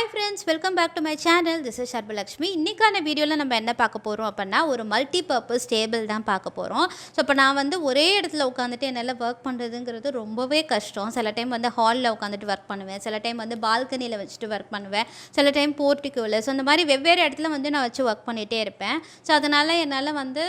Hi friends, welcome back to my channel. This is Sharbha Lakshmi. இன்னைக்கான வீடியோல நம்ம என்ன பார்க்க போறோம் அப்படினா ஒரு மல்டி பர்பஸ் டேபிள் தான் பார்க்க போறோம். சோ இப்போ நான் வந்து ஒரே இடத்துல உட்கார்ந்துட்டு என்னால வர்க் பண்றதுங்கிறது ரொம்பவே கஷ்டம். சில டைம் வந்து ஹால்ல உட்கார்ந்துட்டு வர்க் பண்ணுவேன். சில டைம் வந்து பால்கனில வச்சிட்டு வர்க் பண்ணுவேன். சில டைம் போர்ட்டிகோல. சோ இந்த மாதிரி வெவ்வேறு இடத்துல வந்து நான் வச்சு வர்க் பண்ணிட்டே இருப்பேன். சோ அதனால என்னால வந்து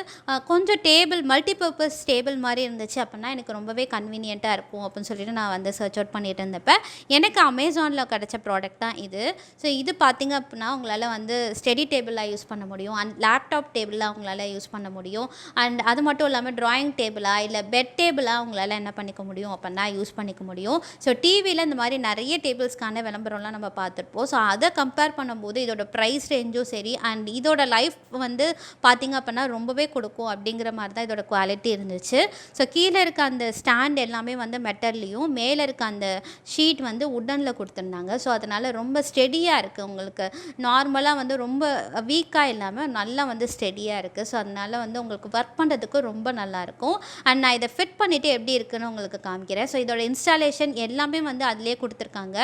கொஞ்சம் டேபிள் மல்டி பர்பஸ் டேபிள் மாதிரி இருந்துச்சு அப்படினா எனக்கு ரொம்பவே கன்வீனியன்ட்டா இருக்கும் அப்படினு சொல்லிட்டு நான் வந்து சர்ச் அவுட் பண்ணிட்டு இருந்தப்ப எனக்கு Amazonல கிடைச்ச ப்ராடக்ட் தான் இது. ஸோ இது பார்த்திங்க அப்படின்னா உங்களால் வந்து ஸ்டடி டேபிளாக யூஸ் பண்ண முடியும் அண்ட் லேப்டாப் டேபிளாக உங்களால் யூஸ் பண்ண முடியும் அண்ட் அது மட்டும் இல்லாமல் ட்ராயிங் டேபிளாக இல்லை பெட் டேபிளாக உங்களால் என்ன பண்ணிக்க முடியும் அப்படின்னா யூஸ் பண்ணிக்க முடியும். ஸோ டிவியில் இந்த மாதிரி நிறைய டேபிள்ஸ்க்கான விளம்பரம்லாம் நம்ம பார்த்துருப்போம். ஸோ அதை கம்பேர் பண்ணும்போது இதோட ப்ரைஸ் ரேஞ்சும் சரி அண்ட் இதோட லைஃப் வந்து பார்த்திங்க அப்படின்னா ரொம்பவே கொடுக்கும் அப்படிங்கிற மாதிரி தான் இதோட குவாலிட்டி இருந்துச்சு. ஸோ கீழே இருக்க அந்த ஸ்டாண்ட் எல்லாமே வந்து மெட்டல்லையும் மேலே இருக்க அந்த ஷீட் வந்து உட்டனில் கொடுத்துருந்தாங்க. ஸோ அதனால் ரொம்ப ஸ்டெடியாக இருக்குது. உங்களுக்கு நார்மலாக வந்து ரொம்ப வீக்காக இல்லாமல் நல்லா வந்து ஸ்டெடியாக இருக்குது. ஸோ அதனால் வந்து உங்களுக்கு ஒர்க் பண்ணுறதுக்கு ரொம்ப நல்லாயிருக்கும். அண்ட் நான் இதை ஃபிட் பண்ணிவிட்டு எப்படி இருக்குன்னு உங்களுக்கு காமிக்கிறேன். ஸோ இதோட இன்ஸ்டாலேஷன் எல்லாமே வந்து அதிலே கொடுத்துருக்காங்க.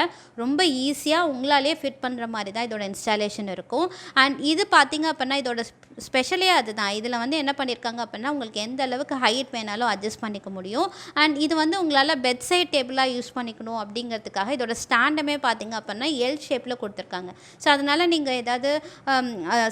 ரொம்ப ஈஸியாக உங்களாலே ஃபிட் பண்ணுற மாதிரி தான் இதோட இன்ஸ்டாலேஷன் இருக்கும். அண்ட் இது பார்த்திங்க அப்படின்னா இதோட ஸ்பெஷலே அதுதான். இதில் வந்து என்ன பண்ணியிருக்காங்க அப்படின்னா உங்களுக்கு எந்த அளவுக்கு ஹைட் வேணாலும் அட்ஜஸ்ட் பண்ணிக்க முடியும். அண்ட் இது வந்து உங்களால் பெட் சைட் டேபிளாக யூஸ் பண்ணிக்கணும் அப்படிங்கிறதுக்காக இதோட ஸ்டாண்டுமே பார்த்திங்க அப்படின்னா எல் ஷேப்பில் கொடுத்துருக்காங்க. ஸோ அதனால் நீங்கள் ஏதாவது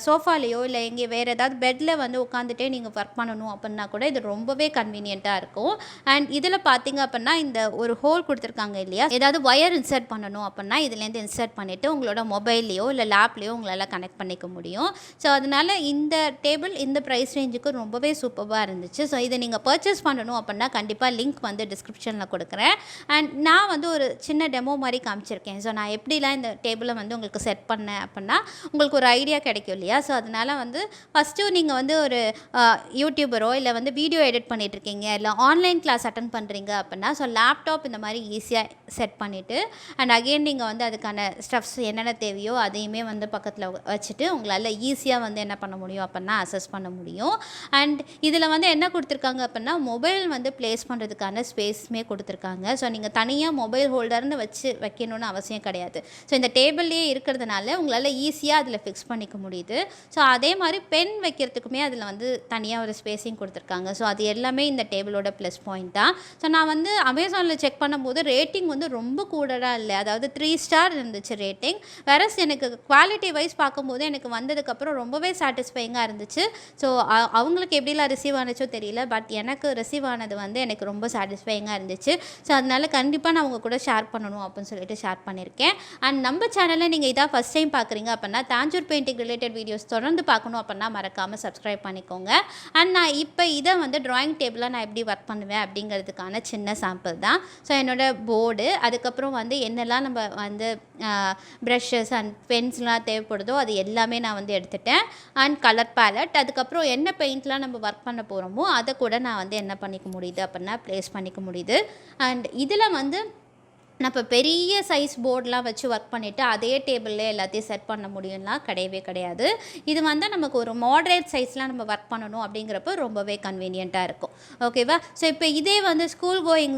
சோஃபாலேயோ இல்லை எங்கே வேறு ஏதாவது பெட்டில் வந்து உட்காந்துட்டே நீங்கள் ஒர்க் பண்ணணும் அப்படின்னா கூட இது ரொம்பவே கன்வீனியண்ட்டாக இருக்கும். அண்ட் இதில் பார்த்திங்க அப்படின்னா இந்த ஒரு ஹோல் கொடுத்துருக்காங்க இல்லையா, ஏதாவது ஒயர் இன்சர்ட் பண்ணணும் அப்படின்னா இதுலேருந்து இன்சர்ட் பண்ணிவிட்டு உங்களோட மொபைல்லையோ இல்லை லேப்லேயோ உங்களால் கனெக்ட் பண்ணிக்க முடியும். ஸோ அதனால் இந்த டேபிள் இந்த ப்ரைஸ் ரேஞ்சுக்கு ரொம்பவே சூப்பராக இருந்துச்சு. ஸோ இதை நீங்கள் பர்ச்சேஸ் பண்ணணும் அப்படின்னா கண்டிப்பாக லிங்க் வந்து டிஸ்கிரிப்ஷனில் கொடுக்குறேன். அண்ட் நான் வந்து ஒரு சின்ன டெமோ மாதிரி காமிச்சிருக்கேன். ஸோ நான் எப்படிலாம் இந்த டேபிளை வந்து உங்களுக்கு செட் பண்ணேன் அப்படின்னா உங்களுக்கு ஒரு ஐடியா கிடைக்கும் இல்லையா. ஸோ அதனால் வந்து ஃபஸ்ட்டு நீங்கள் வந்து ஒரு யூடியூபரோ இல்லை வந்து வீடியோ எடிட் பண்ணிகிட்ருக்கீங்க இல்லை ஆன்லைன் கிளாஸ் அட்டன் பண்ணுறீங்க அப்படின்னா ஸோ லேப்டாப் இந்த மாதிரி ஈஸியாக செட் பண்ணிவிட்டு அண்ட் அகெயின் நீங்கள் வந்து அதுக்கான ஸ்டஃப்ஸ் என்னென்ன தேவையோ அதையுமே வந்து பக்கத்தில் வச்சுட்டு உங்களால் ஈஸியாக வந்து என்ன பண்ண முடியும் அப்படின்னா அசஸ் பண்ண முடியும். அண்ட் இதில் வந்து என்ன கொடுத்துருக்காங்க அப்படின்னா மொபைல் வந்து ப்ளேஸ் பண்ணுறதுக்கான ஸ்பேஸுமே கொடுத்துருக்காங்க. ஸோ நீங்கள் தனியாக மொபைல் ஹோல்டர்னு வச்சு வைக்கணும்னு அவசியம் கிடையாது. ஸோ இந்த டேபிள்லேயே இருக்கிறதுனால உங்களால் ஈஸியாக அதில் ஃபிக்ஸ் பண்ணிக்க முடியுது. ஸோ அதே மாதிரி பென் வைக்கிறதுக்குமே அதில் வந்து தனியாக ஒரு ஸ்பேஸிங் கொடுத்துருக்காங்க. ஸோ அது எல்லாமே இந்த டேபிளோட ப்ளஸ் பாயிண்ட் தான். ஸோ நான் வந்து அமேசானில் செக் பண்ணும்போது ரேட்டிங் வந்து ரொம்ப கூடடாக இல்லை, அதாவது 3 ஸ்டார் இருந்துச்சு ரேட்டிங். வேறஸ் எனக்கு குவாலிட்டி வைஸ் பார்க்கும்போது எனக்கு வந்ததுக்கப்புறம் ரொம்பவே சாட்டிஸ்ஃபைங்காக இருந்துச்சு. ஸோ அவங்களுக்கு எப்படிலாம் ரிசீவ் ஆனிச்சோ தெரியல, பட் எனக்கு ரிசீவ் ஆனது வந்து எனக்கு ரொம்ப சாட்டிஸ்ஃபைங்காக இருந்துச்சு. ஸோ அதனால் கண்டிப்பாக நான் உங்கள் கூட ஷேர் பண்ணணும் அப்படின்னு சொல்லிட்டு ஷேர் பண்ணியிருக்கேன். அண்ட் நம்ம சேனலில் நீங்கள் இதான் ஃபஸ்ட் டைம் பார்க்குறீங்க அப்படின்னா தாஞ்சூர் பெயிண்டிங் ரிலேட்டட் வீடியோஸ் தொடர்ந்து பார்க்கணும் அப்படின்னா மறக்காமல் சப்ஸ்கிரைப் பண்ணிக்கோங்க. அண்ட் நான் இப்போ இதை வந்து ட்ராயிங் டேபிளாக நான் எப்படி ஒர்க் பண்ணுவேன் அப்படிங்கிறதுக்கான சின்ன சாம்பிள் தான். ஸோ என்னோடய போர்டு, அதுக்கப்புறம் வந்து என்னெல்லாம் நம்ம வந்து ப்ரஷஸ் அண்ட் பென்ஸ்லாம் தேவைப்படுதோ அது எல்லாமே நான் வந்து எடுத்துட்டேன். அண்ட் கலர் பேலட், அதுக்கப்புறம் என்ன பெயிண்ட்லாம் நம்ம ஒர்க் பண்ண போகிறோமோ அதை கூட நான் வந்து என்ன பண்ணிக்க முடியுது அப்படின்னா ப்ளேஸ் பண்ணிக்க முடியுது. அண்ட் இதில் வந்து நான் இப்போ பெரிய சைஸ் போர்டெலாம் வச்சு ஒர்க் பண்ணிவிட்டு அதே டேபிளில் எல்லாத்தையும் செட் பண்ண முடியும்லாம் கிடையவே கிடையாது. இது வந்து நமக்கு ஒரு மாடரேட் சைஸ்லாம் நம்ம ஒர்க் பண்ணணும் அப்படிங்கிறப்ப ரொம்பவே கன்வீனியண்ட்டாக இருக்கும். ஓகேவா. ஸோ இப்போ இதே வந்து ஸ்கூல் கோயிங்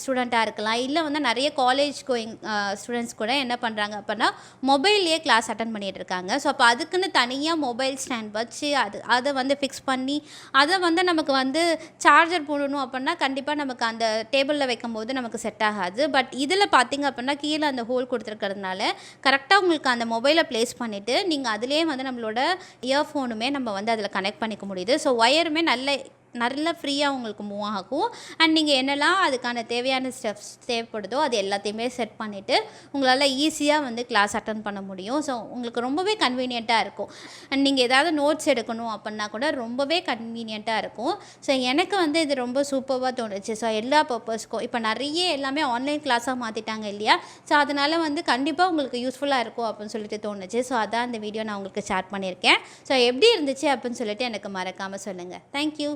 ஸ்டூடெண்ட்டாக இருக்கலாம், இல்லை வந்து நிறைய காலேஜ் கோயிங் ஸ்டூடெண்ட்ஸ் கூட என்ன பண்ணுறாங்க அப்படின்னா மொபைல்லையே கிளாஸ் அட்டன் பண்ணிகிட்டு இருக்காங்க. ஸோ அப்போ அதுக்குன்னு தனியாக மொபைல் ஸ்டாண்ட் வச்சு அதை வந்து ஃபிக்ஸ் பண்ணி அதை வந்து நமக்கு வந்து சார்ஜர் போடணும் அப்படின்னா கண்டிப்பாக நமக்கு அந்த டேபிளில் வைக்கும்போது நமக்கு செட் ஆகாது. பட் இதில் பார்த்திங்க அப்படின்னா கீழே அந்த ஹோல் கொடுத்துருக்கிறதுனால கரெக்டாக உங்களுக்கு அந்த மொபைலை ப்ளேஸ் பண்ணிவிட்டு நீங்கள் அதிலே வந்து நம்மளோட இயர்ஃபோனுமே நம்ம வந்து அதில் கனெக்ட் பண்ணிக்க முடியுது. ஸோ ஒயருமே நல்லா ஃப்ரீயாக உங்களுக்கு மூவ் ஆகும். அண்ட் நீங்கள் என்னெல்லாம் அதுக்கான தேவையான ஸ்டெப்ஸ் தேவைப்படுதோ அது எல்லாத்தையுமே செட் பண்ணிவிட்டு உங்களால் ஈஸியாக வந்து கிளாஸ் அட்டன் பண்ண முடியும். ஸோ உங்களுக்கு ரொம்பவே கன்வீனியண்ட்டாக இருக்கும். அண்ட் நீங்கள் ஏதாவது நோட்ஸ் எடுக்கணும் அப்படின்னா கூட ரொம்பவே கன்வீனியண்ட்டாக இருக்கும். ஸோ எனக்கு வந்து இது ரொம்ப சூப்பராக தோணுச்சு. ஸோ எல்லா பர்பஸ்க்கும் இப்போ நிறைய எல்லாமே ஆன்லைன் கிளாஸாக மாற்றிட்டாங்க இல்லையா. ஸோ அதனால் வந்து கண்டிப்பாக உங்களுக்கு யூஸ்ஃபுல்லாக இருக்கும் அப்படின்னு சொல்லிட்டு தோணுச்சு. ஸோ அதான் இந்த வீடியோ நான் உங்களுக்கு ஷேர் பண்ணியிருக்கேன். ஸோ எப்படி இருந்துச்சு அப்படின்னு சொல்லிட்டு எனக்கு மறக்காமல் சொல்லுங்கள். தேங்க்யூ.